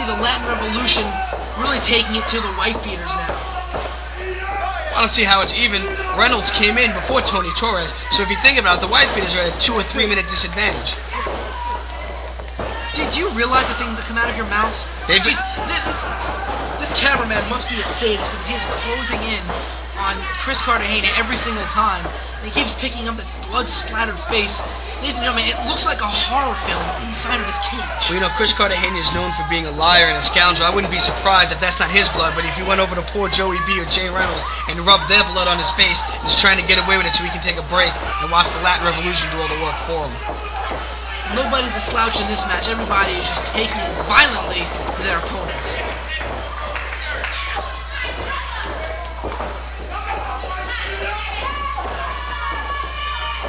the Latin Revolution really taking it to the wife beaters now. I don't see how it's even. Reynolds came in before Tony Torres, so if you think about it, the wife beaters are at a 2 or 3 minute disadvantage. Did you realize the things that come out of your mouth? This cameraman must be a sadist because he is closing in on Chris Cartagena every single time. And he keeps picking up that blood-splattered face. Ladies and gentlemen, it looks like a horror film inside of his cage. Well, you know, Chris Cartagena is known for being a liar and a scoundrel. I wouldn't be surprised if that's not his blood, but if you went over to poor Joey B or Jay Reynolds and rubbed their blood on his face, he's trying to get away with it so he can take a break and watch the Latin Revolution do all the work for him. Nobody's a slouch in this match. Everybody is just taking it violently to their opponents.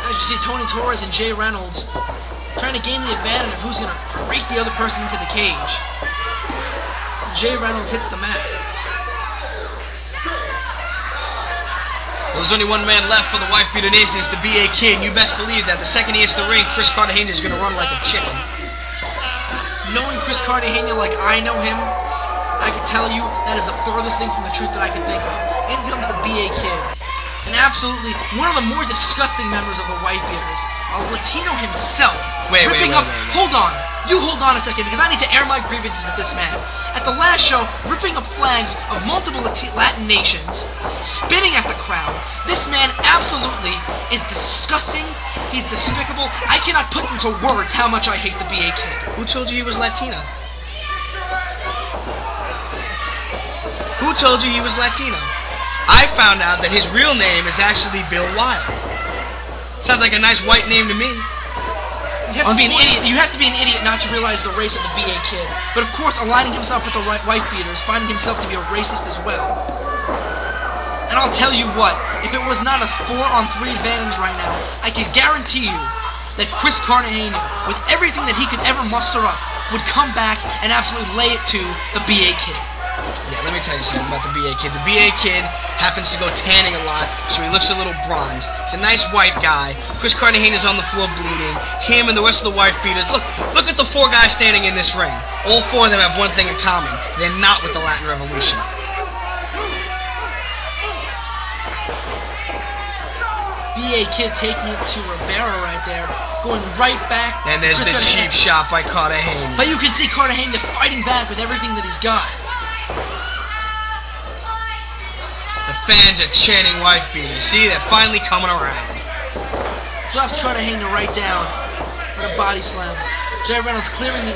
As you see, Tony Torres and Jay Reynolds trying to gain the advantage of who's going to break the other person into the cage. Jay Reynolds hits the mat. Well, there's only one man left for the Wife Beater Nation. It's the B.A. Kid. And you best believe that the second he hits the ring, Chris Cartagena is going to run like a chicken. Knowing Chris Cartagena like I know him, I can tell you that is the farthest thing from the truth that I can think of. In comes the B.A. Kid. And absolutely one of the more disgusting members of the Wife Beaters, a Latino himself. Wait. Hold on. You hold on a second because I need to air my grievances with this man. At the last show, ripping up flags of multiple Latin nations, spitting at the crowd. This man absolutely is disgusting. He's despicable. I cannot put into words how much I hate the B.A. Kid. Who told you he was Latino? Who told you he was Latino? I found out that his real name is actually Bill Wild. Sounds like a nice white name to me. You have to be an idiot. You have to be an idiot not to realize the race of the B.A. Kid. But of course, aligning himself with the wife beaters, finding himself to be a racist as well. And I'll tell you what, if it was not a 4-on-3 advantage right now, I can guarantee you that Chris Cartagena, with everything that he could ever muster up, would come back and absolutely lay it to the B.A. Kid. Yeah, let me tell you something about the B.A. Kid. The B.A. Kid happens to go tanning a lot, so he looks a little bronze. He's a nice white guy. Chris Cartagena's on the floor bleeding. Him and the rest of the wife beaters. Look at the 4 guys standing in this ring. All 4 of them have one thing in common. They're not with the Latin Revolution. B.A. Kid taking it to Rivera right there. Going right back. And there's the cheap shot by Cartagena. But you can see Cartagena fighting back with everything that he's got. The fans are chanting wife beaters. See, they're finally coming around. Drops Cartagena right down with a body slam. Jay Reynolds clearing the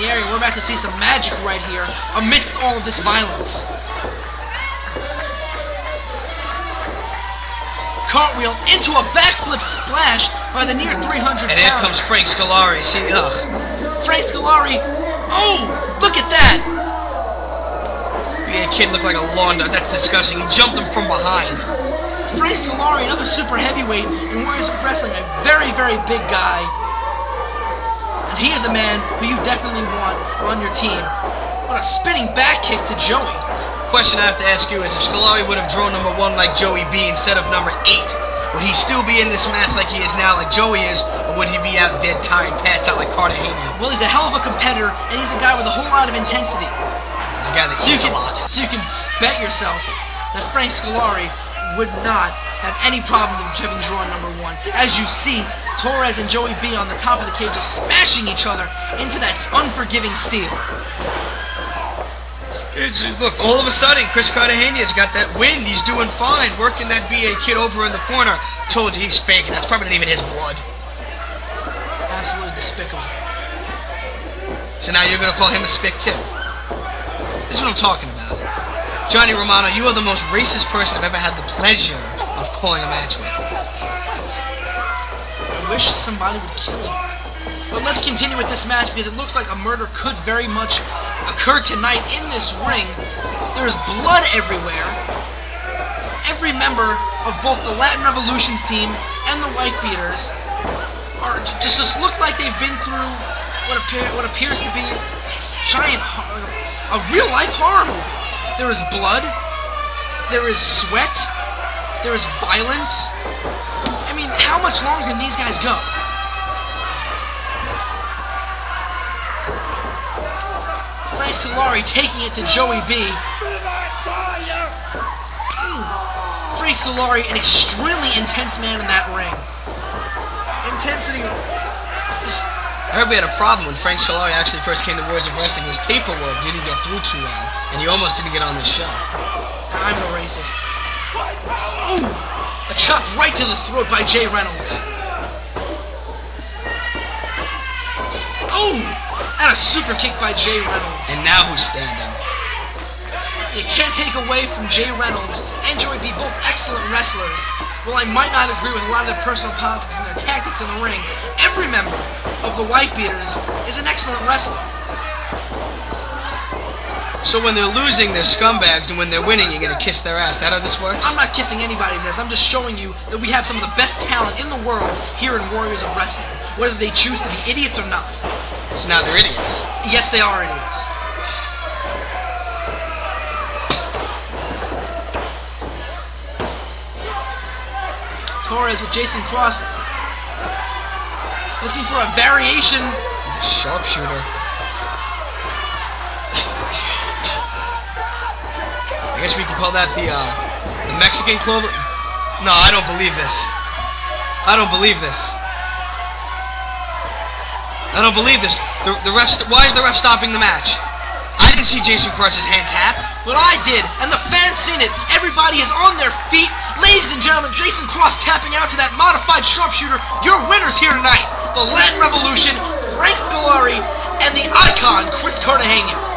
area. We're about to see some magic right here amidst all of this violence. Cartwheel into a backflip splash by the near 300 And here comes Frank Scoleri. See, Frank Scoleri. Oh, look at that. B.A. Kid looked like a lawn dog. That's disgusting. He jumped him from behind. Frank Scoleri, another super heavyweight in Warriors of Wrestling, a very, very big guy. And he is a man who you definitely want on your team. What a spinning back kick to Joey. Question I have to ask you is, if Scoleri would have drawn number 1 like Joey B instead of number 8, would he still be in this match like he is now, like Joey is, or would he be out dead, tired, passed out like Cartagena? Well, he's a hell of a competitor, and he's a guy with a whole lot of intensity. He's a guy that eats a lot. So you can bet yourself that Frank Scoleri would not have any problems of having drawn number 1. As you see, Torres and Joey B on the top of the cage just smashing each other into that unforgiving steel. Look, all of a sudden, Chris Cartagena's got that wind. He's doing fine, working that B.A. Kid over in the corner. Told you he's faking. That's probably not even his blood. Absolutely despicable. So now you're going to call him a spick too. This is what I'm talking about. Johnny Romano, you are the most racist person I've ever had the pleasure of calling a match with. I wish somebody would kill him. But let's continue with this match because it looks like a murder could very much occur tonight in this ring. There's blood everywhere. Every member of both the Latin Revolution's team and the Wife Beaters are just look like they've been through what appears to be a real-life horror movie. There is blood. There is sweat. There is violence. I mean, how much longer can these guys go? Frank Scoleri taking it to Joey B. Frank Scoleri, an extremely intense man in that ring. Intensity. I heard we had a problem when Frank Scoleri actually first came to Warriors of Wrestling. His paperwork didn't get through too well, and he almost didn't get on the show. I'm the racist. Ooh! A chop right to the throat by Jay Reynolds. Oh! And a super kick by Jay Reynolds. And now who's standing? You can't take away from Jay Reynolds and Joey B, both excellent wrestlers. While I might not agree with a lot of their personal politics and their tactics in the ring, every member of the Wife Beaters is an excellent wrestler. So when they're losing, they're scumbags, and when they're winning, you're gonna kiss their ass. That how this works? I'm not kissing anybody's ass. I'm just showing you that we have some of the best talent in the world here in Warriors of Wrestling, whether they choose to be idiots or not. So now they're idiots. Yes, they are idiots. Torres with Jason Cross looking for a variation. The sharpshooter. I guess we could call that the Mexican Clover. No, I don't believe this. I don't believe this. I don't believe this. The ref. Why is the ref stopping the match? I didn't see Jason Cross's hand tap. Well, I did, and the fans seen it. Everybody is on their feet. Ladies and gentlemen, Jason Cross tapping out to that modified sharpshooter. Your winners here tonight, the Latin Revolution, Frank Scoleri, and the icon, Chris Cartagena.